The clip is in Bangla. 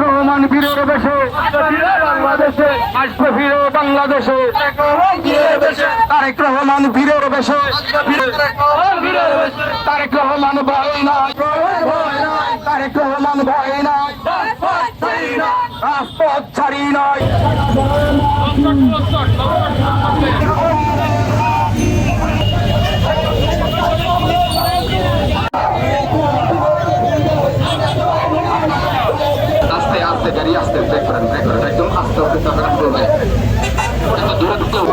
রহমান বীরের বেশে বাংলাদেশে আসবে ফিরে বাংলাদেশে তারেক রহমান বীরের বেশে তারেক রহমান ভয় নাই তারেক রহমান ভয় নাই রাজপথ ছাড়ি নাই আস্তে আস্তে গাড়ি আস্তে ব্রেক করেন একদম আস্তে আস্তে দূরে ঢুকলেও